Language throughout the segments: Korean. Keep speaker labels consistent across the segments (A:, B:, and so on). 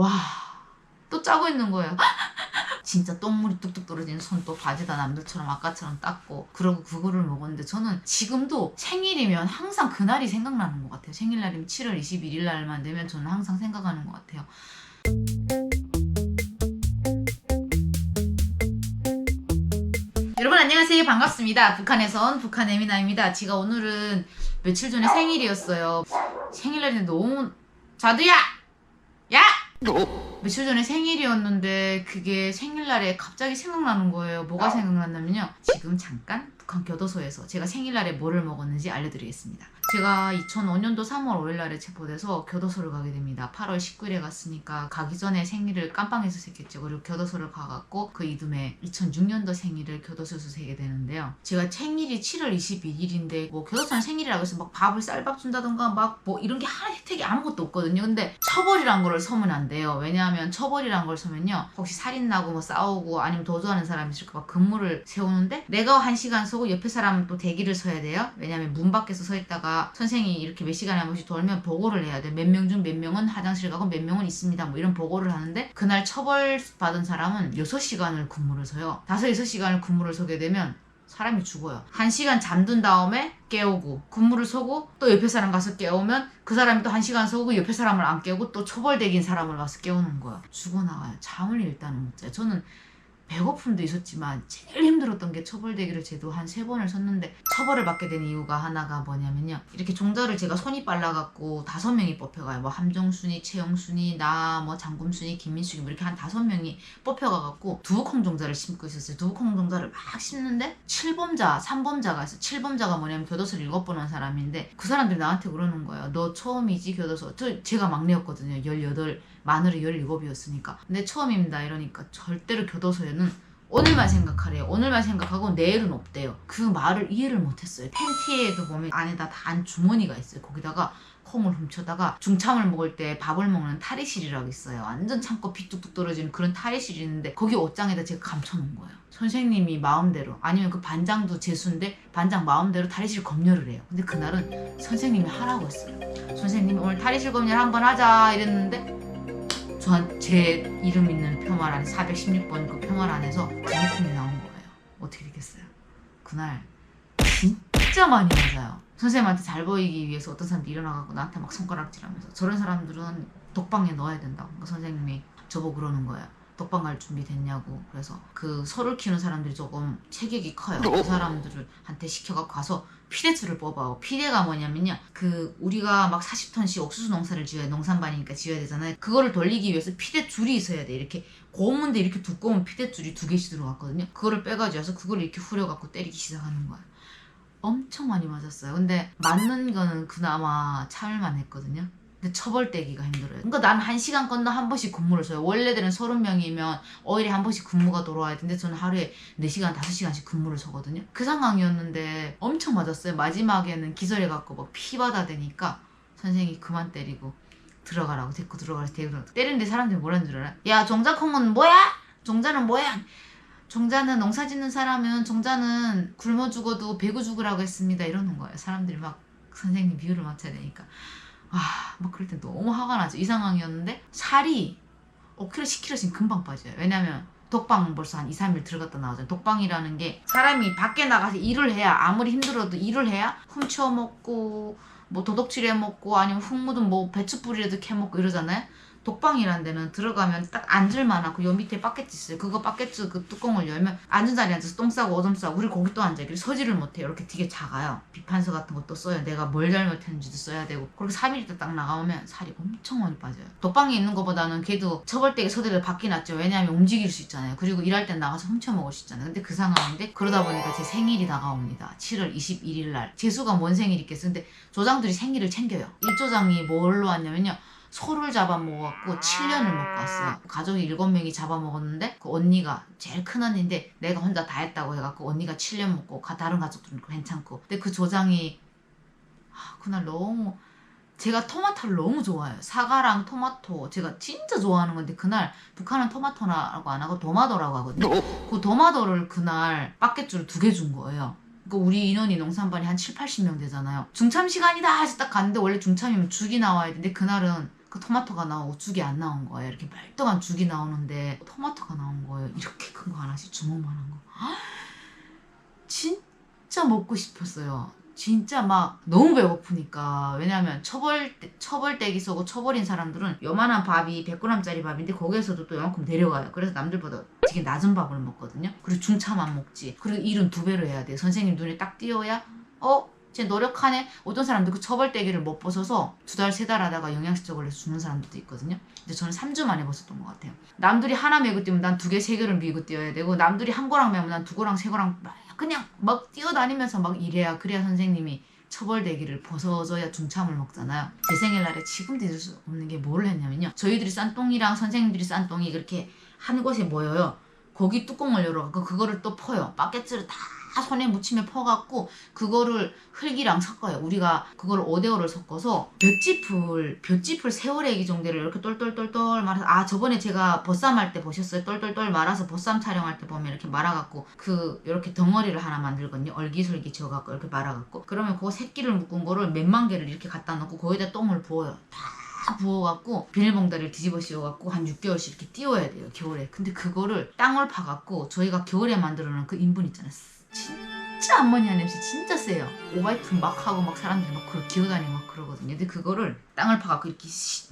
A: 와, 또 짜고 있는 거예요. 진짜 똥물이 뚝뚝 떨어지는 손 또 바지다 남들처럼 아까처럼 닦고 그러고 그거를 먹었는데 저는 지금도 생일이면 항상 그날이 생각나는 것 같아요. 생일날이면 7월 21일 날만 되면 저는 항상 생각하는 것 같아요. 여러분 안녕하세요. 반갑습니다. 북한에서 온 북한 에미나입니다. 제가 오늘은 며칠 전에 생일이었어요. 생일날인데 너무 자두야! 야! 며칠 전에 생일이었는데 그게 생일날에 갑자기 생각나는 거예요. 뭐가 생각났냐면요. 지금 잠깐 북한 교도소에서 제가 생일날에 뭐를 먹었는지 알려드리겠습니다. 제가 2005년도 3월 5일날에 체포돼서 교도소를 가게 됩니다. 8월 19일에 갔으니까 가기 전에 생일을 깜빵에서 새겼죠. 그리고 교도소를 가갖고 그 이듬해 2006년도 생일을 교도소에서 새게 되는데요. 제가 생일이 7월 21일인데 뭐 교도소는 생일이라고 해서 막 밥을 쌀밥 준다던가 막 뭐 이런 게 하나 혜택이 아무것도 없거든요. 근데 처벌이란 거를 서면 안 돼요. 왜냐하면 처벌이란 걸 서면요. 혹시 살인나고 뭐 싸우고 아니면 도주하는 사람이 있을까 봐 근무를 세우는데 내가 1시간 서고 옆에 사람은 또 대기를 서야 돼요. 왜냐하면 문 밖에서 서 있다가 선생이 이렇게 몇 시간에 한 번씩 돌면 보고를 해야 돼. 몇 명 중 몇 명은 화장실 가고 몇 명은 있습니다. 뭐 이런 보고를 하는데 그날 처벌받은 사람은 6시간을 근무를 서요. 6시간을 근무를 서게 되면 사람이 죽어요. 1시간 잠든 다음에 깨우고 근무를 서고 또 옆에 사람 가서 깨우면 그 사람이 또 1시간 서고 옆에 사람을 안 깨우고 또 처벌대긴 사람을 가서 깨우는 거야. 죽어나가요. 잠을 일단은 못 자요. 저는 배고픔도 있었지만 제일 힘들었던 게 처벌대기를 제도 한 3번을 섰는데 처벌을 받게 된 이유가 하나가 뭐냐면요. 이렇게 종자를 제가 손이 빨라갖고 5명이 뽑혀가요. 뭐 함정순이, 최영순이, 나, 뭐 장금순이, 김민숙이 뭐 이렇게 한 5명이 뽑혀가갖고 두부콩 종자를 심고 있었어요. 두부콩 종자를 막 심는데 7범자, 3범자가 있어요. 7범자가 뭐냐면 교도소를 7번 한 사람인데 그 사람들이 나한테 그러는 거예요. 너 처음이지 교도소. 제가 막내였거든요. 18, 만으로 17이었으니까. 근데 처음입니다. 이러니까 절대로 교도소에는 오늘만 생각하래요. 오늘만 생각하고 내일은 없대요. 그 말을 이해를 못했어요. 팬티에도 보면 안에다 단 주머니가 있어요. 거기다가 콩을 훔쳐다가 중참을 먹을 때 밥을 먹는 탈의실이라고 있어요. 완전 창고 피 뚝뚝 떨어지는 그런 탈의실이 있는데 거기 옷장에다 제가 감춰놓은 거예요. 선생님이 마음대로 아니면 그 반장도 재수인데 반장 마음대로 탈의실 검열을 해요. 근데 그날은 선생님이 하라고 했어요. 선생님이 오늘 탈의실 검열 한번 하자 이랬는데 제 이름 있는 표말 안에 416번 그 표말 안에서 두부콩이 나온 거예요. 어떻게 되겠어요? 그날 진짜 많이 맞아요. 선생님한테 잘 보이기 위해서 어떤 사람들이 일어나가고 나한테 막 손가락질하면서 저런 사람들은 독방에 넣어야 된다고 선생님이 저보고 그러는 거예요. 독방 갈 준비 됐냐고. 그래서 그 소를 키우는 사람들이 조금 체격이 커요. 그 사람들을 한테 시켜갖고 가서 피대수를 뽑아요. 피대가 뭐냐면요. 그 우리가 막 40톤씩 옥수수 농사를 지어야 농산반이니까 지어야 되잖아요. 그거를 돌리기 위해서 피대줄이 있어야 돼. 이렇게 고문데 이렇게 두꺼운 피대줄이 2개씩 들어갔거든요. 그거를 빼가지고 그걸 이렇게 후려갖고 때리기 시작하는 거야. 엄청 많이 맞았어요. 근데 맞는 거는 그나마 참을만 했거든요. 근데 처벌대기가 힘들어요. 그러니까 난 1시간 건너 한 번씩 근무를 써요. 원래들은 30명이면 5일에 한 번씩 근무가 들어와야 되는데 저는 하루에 4시간, 5시간씩 근무를 서거든요. 그 상황이었는데 엄청 맞았어요. 마지막에는 기절해갖고 막 피바다 되니까 선생님이 그만 때리고 들어가라고 데리고 들어가서 때리는데 사람들이 뭐라는 줄 알아? 야, 종자콩은 뭐야? 종자는 뭐야? 종자는 농사 짓는 사람은 종자는 굶어 죽어도 배고 죽으라고 했습니다. 이러는 거예요. 사람들이 막 선생님 비유를 맞춰야 되니까. 막 그럴 때 너무 화가 나죠. 이 상황이었는데 살이 5kg, 10kg씩 금방 빠져요. 왜냐면 독방 벌써 한 2, 3일 들어갔다 나오잖아요. 독방이라는 게 사람이 밖에 나가서 일을 해야 아무리 힘들어도 일을 해야 훔쳐 먹고 뭐 도둑질해 먹고 아니면 흙 묻은 뭐 배추뿌리라도 캐 먹고 이러잖아요. 독방이라는 데는 들어가면 딱 앉을만 하고 요 밑에 바켓 있어요. 그거 바켓 그 뚜껑을 열면 앉은 자리에 앉아서 똥 싸고 오줌 싸고 우리 거기 또 앉아있기를 서지를 못해요. 이렇게 되게 작아요. 비판서 같은 것도 써요. 내가 뭘 잘못했는지도 써야 되고 그렇게 3일 있다 딱 나가오면 살이 엄청 많이 빠져요. 독방에 있는 것보다는 걔도 처벌되게 서대를 받기 낫죠. 왜냐하면 움직일 수 있잖아요. 그리고 일할 땐 나가서 훔쳐 먹을 수 있잖아요. 근데 그 상황인데 그러다 보니까 제 생일이 다가옵니다. 7월 21일 날. 재수가 뭔 생일이 있겠어요. 근데 조장들이 생일을 챙겨요. 일조장이 뭘로 왔냐면요. 소를 잡아먹어갖고 7년을 먹고 왔어요. 가족이 7명이 잡아먹었는데 그 언니가 제일 큰 언니인데 내가 혼자 다 했다고 해갖고 언니가 7년 먹고 다른 가족들은 괜찮고 근데 그 조장이 그날 너무 제가 토마토를 너무 좋아해요. 사과랑 토마토 제가 진짜 좋아하는 건데 그날 북한은 토마토라고 안 하고 도마도라고 하거든요. 그 도마도를 그날 바켓줄을 2개 준 거예요. 그러니까 우리 인원이 농산반이 한 7, 80명 되잖아요. 중참 시간이다 해서 딱 갔는데 원래 중참이면 죽이 나와야 되는데 그날은 그 토마토가 나오고 죽이 안 나온 거예요. 이렇게 말똥한 죽이 나오는데 토마토가 나온 거예요. 이렇게 큰 거 하나씩 주먹만한 거. 진짜 먹고 싶었어요. 진짜 막 너무 배고프니까. 왜냐하면 처벌떼기 쏘고 처벌인 사람들은 요만한 밥이 100g짜리 밥인데 거기에서도 또 요만큼 내려가요. 그래서 남들보다 되게 낮은 밥을 먹거든요. 그리고 중차만 먹지. 그리고 일은 2배로 해야 돼요. 선생님 눈에 딱 띄어야 쟤 노력하네. 어떤 사람들 그 처벌떼기를 못 벗어서 2달 3달 하다가 영양실조를 해서 죽는 사람들도 있거든요. 근데 저는 3주 만에 벗었던 것 같아요. 남들이 하나 메고 뛰면 난 2개 3개를 밀고 뛰어야 되고, 남들이 한 거랑 메면 난 2거랑 3거랑 그냥 막 뛰어다니면서 막 이래야, 그래야 선생님이 처벌대기를 벗어줘야 중참을 먹잖아요. 제 생일날에 지금도 잊을 수 없는 게 뭘 했냐면요, 저희들이 싼 똥이랑 선생님들이 싼 똥이 그렇게 한 곳에 모여요. 거기 뚜껑을 열어갖고 그거를 또 퍼요. 바켓을 다 손에 묻히며 퍼갖고 그거를 흙이랑 섞어요. 우리가 그걸 5대5를 섞어서 볏짚을 세월애기 정도를 이렇게 똘똘똘똘 말아서, 저번에 제가 보쌈 할 때 보셨어요? 똘똘똘 말아서 보쌈 촬영할 때 보면 이렇게 말아갖고 이렇게 덩어리를 하나 만들거든요. 얼기설기 지어갖고 이렇게 말아갖고, 그러면 그거 새끼를 묶은 거를 몇만 개를 이렇게 갖다 놓고 거기다 똥을 부어요. 다 부어갖고 비닐봉다리를 뒤집어 씌워갖고 한 6개월씩 이렇게 띄워야 돼요, 겨울에. 근데 그거를 땅을 파갖고 저희가 겨울에 만들어놓은 그 인분 있잖아요. 진짜 암모니아 냄새 진짜 세요. 오바이트 막 하고 막 사람들이 막 기어다니고 막 그러거든요. 근데 그거를 땅을 파갖고 이렇게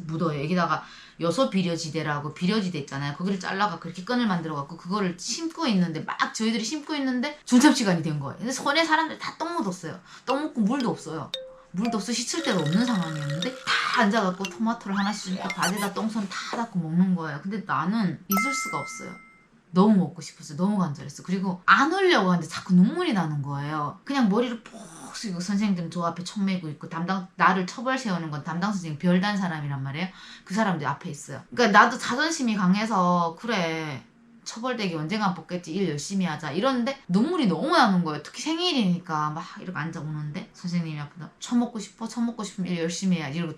A: 묻어요. 여기다가 여소 비료지대라고, 비료지대 있잖아요. 거기를 잘라갖고 이렇게 끈을 만들어갖고 그거를 심고 있는데, 막 저희들이 심고 있는데 중첩 시간이 된 거예요. 근데 손에 사람들 다 똥 묻었어요. 똥 묻고 물도 없어요. 물도 없어, 씻을 데가 없는 상황이었는데 다 앉아갖고 토마토를 하나씩 주니까 바지에다 똥손 다 닦고 먹는 거예요. 근데 나는 잊을 수가 없어요. 너무 먹고 싶었어요. 너무 간절했어. 그리고 안 울려고 하는데 자꾸 눈물이 나는 거예요. 그냥 머리를 푹 숙이고, 선생님들은 저 앞에 총 메고 있고, 나를 처벌 세우는 건 담당 선생님 별단 사람이란 말이에요. 그 사람들이 앞에 있어요. 그러니까 나도 자존심이 강해서 그래, 처벌되기 언젠간 뽑겠지, 일 열심히 하자 이러는데 눈물이 너무 나는 거예요. 특히 생일이니까 막 이렇게 앉아 우는데 선생님이 앞에서 처먹고 싶으면 일 열심히 해야지 이러고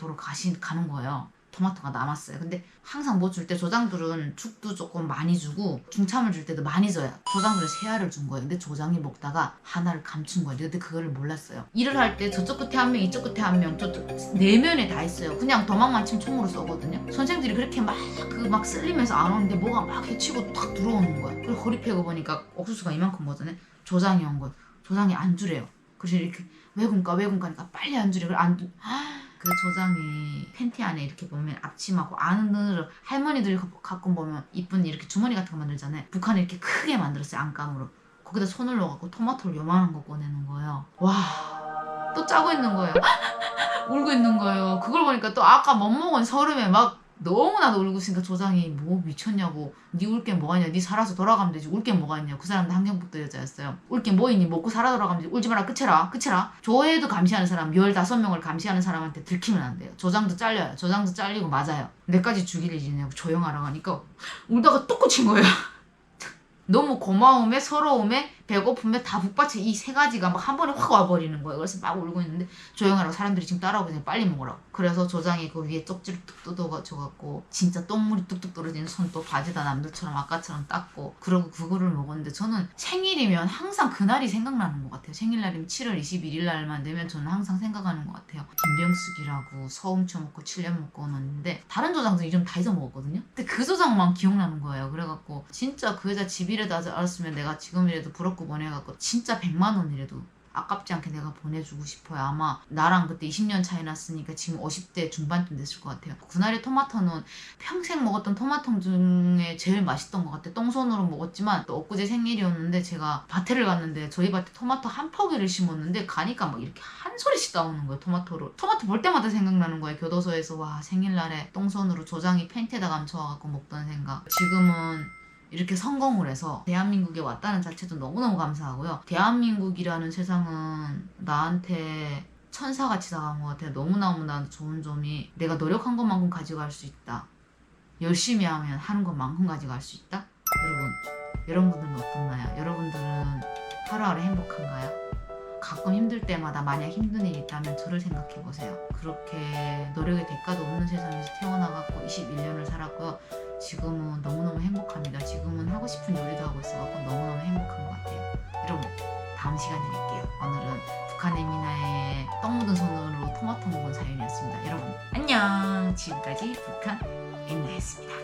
A: 가는 거예요. 토마토가 남았어요. 근데 항상 뭐 줄 때 조장들은 죽도 조금 많이 주고 중참을 줄 때도 많이 줘요. 조장들은 3알을 준 거예요. 근데 조장이 먹다가 하나를 감춘 거예요. 근데 그거를 몰랐어요. 일을 할 때 저쪽 끝에 한 명, 이쪽 끝에 한 명, 저쪽 4면에 다 있어요. 그냥 도망만 치면 총으로 쏘거든요. 선생들이 그렇게 막 쓸리면서 안 오는데 뭐가 막 해치고 탁 들어오는 거예요. 그리고 허리 펴고 보니까 옥수수가 이만큼 먹었네. 조장이 온 거예요. 조장이 안 주래요. 그래서 이렇게 외군가니까 빨리 안 주래. 그 조장이 팬티 안에 이렇게 보면 앞치마고 안으로 할머니들이 가끔 보면 이쁜 이렇게 주머니 같은 거 만들잖아요. 북한에 이렇게 크게 만들었어요. 안감으로. 거기다 손을 넣어갖고 토마토를 요만한 거 꺼내는 거예요. 와, 또 짜고 있는 거예요. 울고 있는 거예요. 그걸 보니까 또 아까 못 먹은 서름에 막 너무나도 울고 있으니까 조장이 뭐 미쳤냐고, 니 울 게 뭐가 있냐, 니 살아서 돌아가면 되지 울 게 뭐가 있냐. 그 사람도 한경북도 여자였어요. 울 게 뭐 있니, 먹고 살아 돌아가면 되지, 울지 마라, 끝이라. 조회도 감시하는 사람 15명을 감시하는 사람한테 들키면 안 돼요. 조장도 잘려요. 조장도 잘리고 맞아요. 내까지 죽일 일이냐고 조용하라고 하니까 울다가 뚝 꽂힌 거예요. 너무 고마움에 서러움에 배고픔에 다 북받쳐 이 3가지가 막 한 번에 확 와버리는 거예요. 그래서 막 울고 있는데 조용하라고, 사람들이 지금 따라오고 빨리 먹으라고. 그래서 조장이 그 위에 쪽지를 뚝 뜯어줘갖고 진짜 똥물이 뚝뚝 떨어지는 손 또 바지다 남들처럼 아까처럼 닦고, 그러고 그거를 먹었는데, 저는 생일이면 항상 그날이 생각나는 것 같아요. 생일날이면 7월 21일 날만 되면 저는 항상 생각하는 것 같아요. 김병숙이라고 서움 쳐먹고 7년 먹고 오는데 다른 조장도 이름 다 잊어먹었거든요. 근데 그 조장만 기억나는 거예요. 그래갖고 진짜 그 여자 집이라도 알았으면 내가 지금이라도 부럽고 보내갖고 진짜 100만 원이라도 아깝지 않게 내가 보내주고 싶어요. 아마 나랑 그때 20년 차이 났으니까 지금 50대 중반쯤 됐을 것 같아요. 그날의 토마토는 평생 먹었던 토마토 중에 제일 맛있던 것 같아요. 똥손으로 먹었지만 또 엊그제 생일이었는데 제가 밭에를 갔는데 저희 밭에 토마토 한 포기를 심었는데 가니까 막 이렇게 한 소리씩 나오는 거예요. 토마토 볼 때마다 생각나는 거예요. 교도소에서 와, 생일날에 똥손으로 조장이 팬티에다 감춰와갖고 먹던 생각. 지금은 이렇게 성공을 해서 대한민국에 왔다는 자체도 너무너무 감사하고요. 대한민국이라는 세상은 나한테 천사같이 다가온 것 같아요. 너무너무나 좋은 점이, 내가 노력한 것만큼 가져갈 수 있다. 열심히 하면 하는 것만큼 가져갈 수 있다. 여러분들은 어떻나요? 여러분들은 하루하루 행복한가요? 가끔 힘들 때마다 만약 힘든 일이 있다면 저를 생각해보세요. 그렇게 노력의 대가도 없는 세상에서 태어나갖고 21년을 살았고요. 지금은 너무너무 행복합니다. 지금은 하고 싶은 요리도 하고 있어갖고 너무너무 행복한 것 같아요. 여러분, 다음 시간에 뵐게요. 오늘은 북한 에미나의 떡 묻은 손으로 토마토 먹은 사연이었습니다. 여러분 안녕. 지금까지 북한 에미나였습니다.